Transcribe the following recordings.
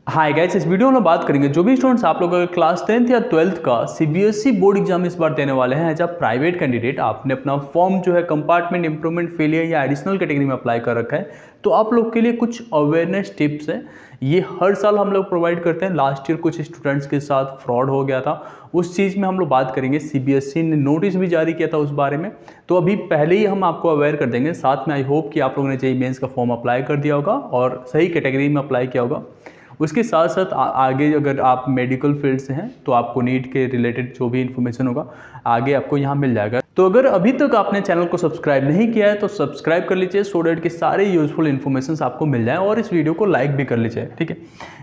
Hi guys, इस video में बात करेंगे जो भी स्टूडेंट्स आप लोग अगर क्लास 10th या 12th का सीबीएसई बोर्ड एग्जाम इस बार देने वाले हैं एज अ प्राइवेट कैंडिडेट, आपने अपना फॉर्म जो है कंपार्टमेंट इंप्रूवमेंट फेलियर या एडिशनल कैटेगरी में अप्लाई कर रखा है, तो आप लोग के लिए कुछ अवेयरनेस टिप्स हैं। ये हर साल हम लोग प्रोवाइड करते हैं। लास्ट ईयर कुछ स्टूडेंट्स के साथ फ्रॉड हो गया था, उस चीज़ में हम लोग बात करेंगे। सीबीएसई ने नोटिस भी जारी किया था उस बारे में, तो अभी पहले ही हम आपको अवेयर कर देंगे। साथ में आई होप कि आप लोगों ने जेईई मेंस का फॉर्म अप्लाई कर दिया होगा और सही कैटेगरी में अप्लाई किया होगा। उसके साथ साथ आगे अगर आप मेडिकल फील्ड से हैं तो आपको नीट के रिलेटेड जो भी इन्फॉर्मेशन होगा आगे आपको यहाँ मिल जाएगा। तो अगर अभी तक आपने चैनल को सब्सक्राइब नहीं किया है तो सब्सक्राइब कर लीजिए, सो डेट के सारे यूजफुल इन्फॉर्मेशन आपको मिल जाए, और इस वीडियो को लाइक भी कर लीजिए, ठीक है।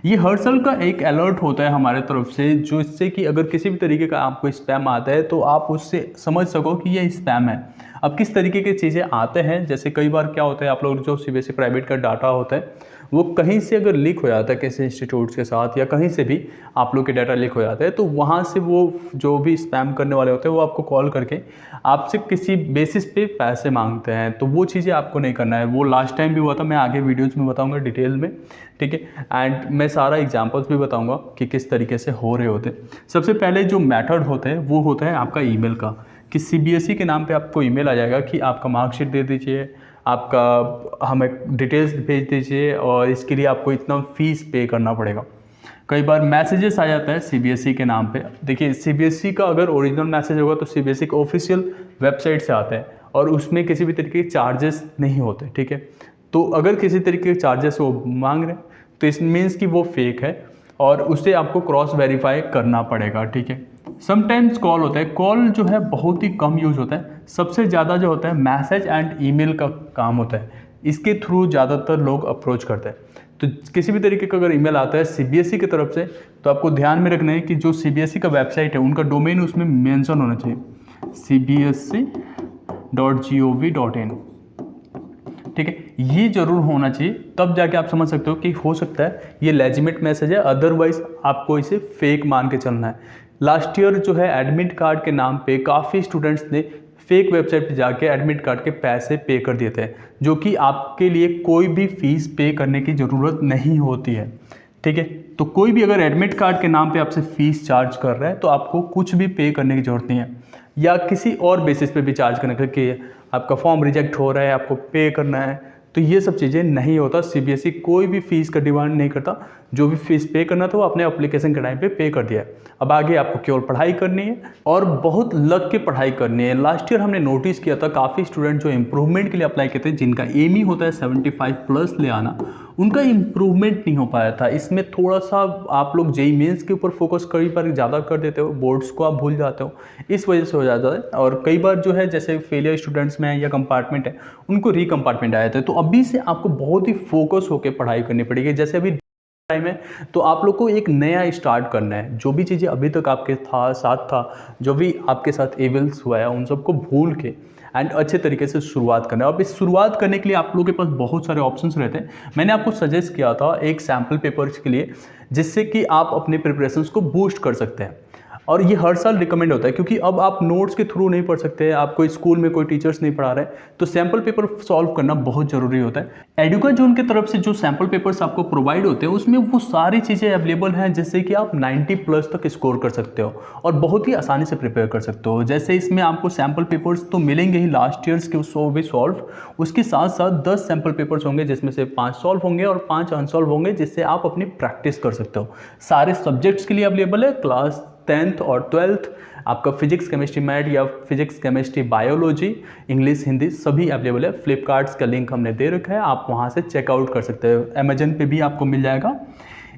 ये हर साल का एक अलर्ट होता है हमारे तरफ से, जो इससे कि अगर किसी भी तरीके का आपको स्पैम आता है तो आप उससे समझ सको कि ये स्पैम है। अब किस तरीके की चीज़ें आते हैं, जैसे कई बार क्या होता है, आप लोग जो सीबीएसई प्राइवेट का डाटा होता है वो कहीं से अगर लीक हो जाता है किसी इंस्टीट्यूट्स के साथ, या कहीं से भी आप लोग के डाटा लीक हो जाता है, तो वहाँ से वो जो भी स्पैम करने वाले होते हैं वो आपको कॉल करके आपसे किसी बेसिस पे पैसे मांगते हैं। तो वो चीज़ें आपको नहीं करना है। वो लास्ट टाइम भी हुआ था, मैं आगे वीडियोस में बताऊंगा डिटेल में, ठीक है। एंड मैं सारा एग्जांपल्स भी बताऊंगा कि किस तरीके से हो रहे होते हैं। सबसे पहले जो मेथड होता है वो होता है आपका ईमेल का, कि सीबीएसई के नाम पे आपको ईमेल आ जाएगा कि आपका मार्कशीट दे दीजिए, आपका हमें डिटेल्स भेज दीजिए, और इसके लिए आपको इतना फ़ीस पे करना पड़ेगा। कई बार मैसेजेस आ जाता है सीबीएसई के नाम पे। देखिए, सीबीएसई का अगर ओरिजिनल मैसेज होगा तो सीबीएसई का ऑफिशियल वेबसाइट से आता है और उसमें किसी भी तरीके के चार्जेस नहीं होते, ठीक है। तो अगर किसी तरीके के चार्जेस वो मांग रहे हैं तो इस मीन्स कि वो फेक है और उसे आपको क्रॉस वेरीफाई करना पड़ेगा, ठीक है। समटाइम्स कॉल होता है, कॉल जो है बहुत ही कम यूज़ होता है। सबसे ज़्यादा जो होता है मैसेज एंड ईमेल का काम होता है, इसके थ्रू ज़्यादातर लोग अप्रोच करते हैं। तो किसी भी तरीके का अगर ईमेल आता है सीबीएसई की तरफ से तो आपको ध्यान में रखना है कि जो सीबीएसई का वेबसाइट है उनका डोमेन उसमें मेंशन होना चाहिए, cbsc.gov.in, ठीक है। ये जरूर होना चाहिए, तब जाके आप समझ सकते हो कि हो सकता है ये लेजिटिमेट मैसेज है, अदरवाइज आपको इसे फेक मान के चलना है। लास्ट ईयर जो है एडमिट कार्ड के नाम पे काफ़ी स्टूडेंट्स ने फेक वेबसाइट पे जाके एडमिट कार्ड के पैसे पे कर दिए थे, जो कि आपके लिए कोई भी फीस पे करने की ज़रूरत नहीं होती है, ठीक है। तो कोई भी अगर एडमिट कार्ड के नाम पे आपसे फीस चार्ज कर रहा है तो आपको कुछ भी पे करने की ज़रूरत नहीं है, या किसी और बेसिस पे भी चार्ज करने के, आपका फॉर्म रिजेक्ट हो रहा है आपको पे करना है, तो ये सब चीज़ें नहीं होता। सीबीएसई कोई भी फीस का डिमांड नहीं करता, जो भी फीस पे करना था वो अपने एप्लीकेशन के टाइम पे कर दिया है। अब आगे आपको केवल पढ़ाई करनी है और बहुत लग के पढ़ाई करनी है। लास्ट ईयर हमने नोटिस किया था काफ़ी स्टूडेंट जो इम्प्रूवमेंट के लिए अप्लाई किए थे, जिनका एम ही होता है 75+ ले आना, उनका इम्प्रूवमेंट नहीं हो पाया था। इसमें थोड़ा सा आप लोग जेईई मेंस के ऊपर फोकस कई बार ज़्यादा कर देते हो, बोर्ड्स को आप भूल जाते हो, इस वजह से हो जाता है। और कई बार जो है जैसे फेलियर स्टूडेंट्स में या कंपार्टमेंट है उनको रीकंपार्टमेंट आए थे। तो अभी से आपको बहुत ही फोकस होकर पढ़ाई करनी पड़ेगी। जैसे अभी टाइम है तो आप लोग को एक नया स्टार्ट करना है। जो भी चीज़ें अभी तक आपके साथ था, जो भी आपके साथ एविल्स हुआ है, उन सबको भूल के एंड अच्छे तरीके से शुरुआत करना है। अब इस शुरुआत करने के लिए आप लोगों के पास बहुत सारे ऑप्शंस रहते हैं। मैंने आपको सजेस्ट किया था एक सैम्पल पेपर्स के लिए, जिससे कि आप अपने प्रिपरेशंस को बूस्ट कर सकते हैं, और ये हर साल रिकमेंड होता है, क्योंकि अब आप नोट्स के थ्रू नहीं पढ़ सकते, आपको स्कूल में कोई टीचर्स नहीं पढ़ा रहे, तो सैम्पल पेपर सॉल्व करना बहुत ज़रूरी होता है। एडुका जोन की तरफ से जो सैम्पल पेपर्स आपको प्रोवाइड होते हैं उसमें वो सारी चीज़ें अवेलेबल हैं, जिससे कि आप 90+ तक स्कोर कर सकते हो और बहुत ही आसानी से प्रिपेयर कर सकते हो। जैसे इसमें आपको सैम्पल पेपर्स तो मिलेंगे ही लास्ट ईयर्स के, सो भी सॉल्व, उसके साथ साथ 10 सैम्पल पेपर्स होंगे जिसमें से 5 सॉल्व होंगे और 5 अनसॉल्व होंगे, जिससे आप अपनी प्रैक्टिस कर सकते हो। सारे सब्जेक्ट्स के लिए अवेलेबल है, क्लास 10th और 12th, आपका फिजिक्स केमिस्ट्री मैथ या physics chemistry biology, English Hindi सभी अवेलेबल है। फ्लिपकार्ट्स का लिंक हमने दे रखा है, आप वहाँ से चेकआउट कर सकते हो, अमेजन पे भी आपको मिल जाएगा।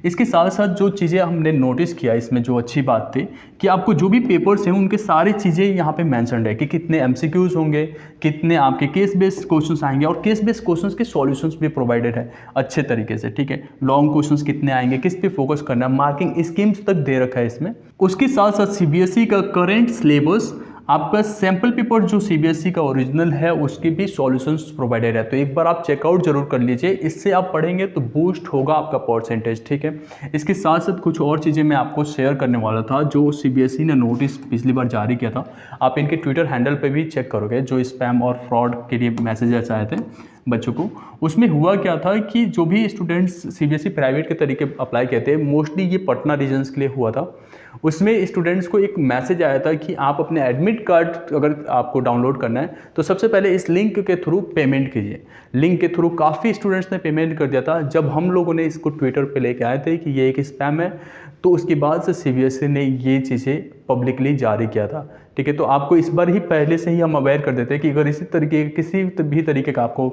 इसके साथ साथ जो चीज़ें हमने नोटिस किया इसमें जो अच्छी बात थी कि आपको जो भी पेपर्स हैं उनके सारी चीज़ें यहाँ पे मेंशन्ड है कि कितने एमसीक्यूज़ होंगे, कितने आपके केस बेस्ड क्वेश्चंस आएंगे, और केस बेस्ड क्वेश्चंस के सॉल्यूशंस भी प्रोवाइडेड है अच्छे तरीके से, ठीक है। लॉन्ग क्वेश्चंस कितने आएंगे, किस पे फोकस करना है, मार्किंग स्कीम्स तक दे रखा है इसमें। उसके साथ साथ सीबीएसई का करेंट सिलेबस, आपका सैम्पल पेपर जो सीबीएसई का ओरिजिनल है उसके भी सॉल्यूशंस प्रोवाइडेड है, तो एक बार आप चेकआउट जरूर कर लीजिए। इससे आप पढ़ेंगे तो बूस्ट होगा आपका परसेंटेज, ठीक है। इसके साथ साथ कुछ और चीज़ें मैं आपको शेयर करने वाला था जो सीबीएसई ने नोटिस पिछली बार जारी किया था। आप इनके ट्विटर हैंडल पे भी चेक करोगे, जो स्पैम और फ्रॉड के लिए मैसेजेस आए थे बच्चों को। उसमें हुआ क्या था कि जो भी स्टूडेंट्स सीबीएसई प्राइवेट के तरीके अप्लाई किए थे, मोस्टली ये पटना रीजन्स के लिए हुआ था। उसमें स्टूडेंट्स को एक मैसेज आया था कि आप अपने एडमिट कार्ड अगर आपको डाउनलोड करना है तो सबसे पहले इस लिंक के थ्रू पेमेंट कीजिए। लिंक के थ्रू काफ़ी स्टूडेंट्स ने पेमेंट कर दिया था। जब हम लोगों ने इसको ट्विटर पे लेके आए थे कि ये एक स्पैम है, तो उसके बाद से सीबीएसई ने ये चीज़ें पब्लिकली जारी किया था। ठीक है, तो आपको इस बार ही पहले से ही हम अवेयर कर देते हैं कि अगर इसी तरीके किसी भी तरीके का आपको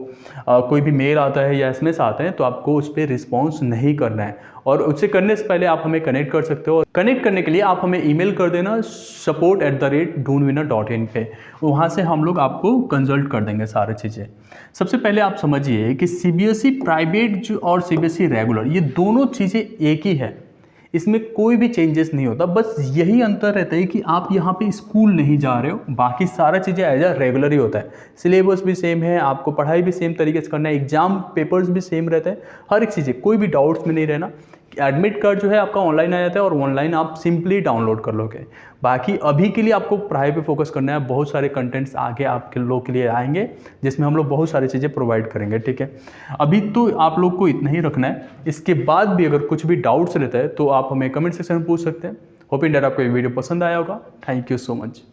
कोई भी मेल आता है या एसएमएस आते हैं तो आपको उस पर रिस्पॉन्स नहीं करना है, और उससे करने से पहले आप हमें कनेक्ट कर सकते हो। कनेक्ट करने के लिए आप हमें ईमेल कर देना support@doonwinner.in पे, वहाँ से हम लोग आपको कंसल्ट कर देंगे सारी चीज़ें। सबसे पहले आप समझिए कि सीबीएसई प्राइवेट और सीबीएसई रेगुलर ये दोनों चीज़ें एक ही है, इसमें कोई भी चेंजेस नहीं होता। बस यही अंतर रहता है कि आप यहाँ पे स्कूल नहीं जा रहे हो, बाकी सारा चीज़ें एज अ रेगुलर ही होता है। सिलेबस भी सेम है, आपको पढ़ाई भी सेम तरीके से करना है, एग्जाम पेपर्स भी सेम रहते हैं, हर एक चीज़ें, कोई भी डाउट्स में नहीं रहना। एडमिट कार्ड जो है आपका ऑनलाइन आ जाता है और ऑनलाइन आप सिंपली डाउनलोड कर लोगे। बाकी अभी के लिए आपको पढ़ाई पे फोकस करना है। बहुत सारे कंटेंट्स आगे आपके लोग के लिए आएंगे जिसमें हम लोग बहुत सारी चीज़ें प्रोवाइड करेंगे। ठीक है, अभी तो आप लोग को इतना ही रखना है। इसके बाद भी अगर कुछ भी डाउट्स रहता है तो आप हमें कमेंट सेक्शन में पूछ सकते हैं। होप इन दैट आपको ये वीडियो पसंद आया होगा। Thank you so much.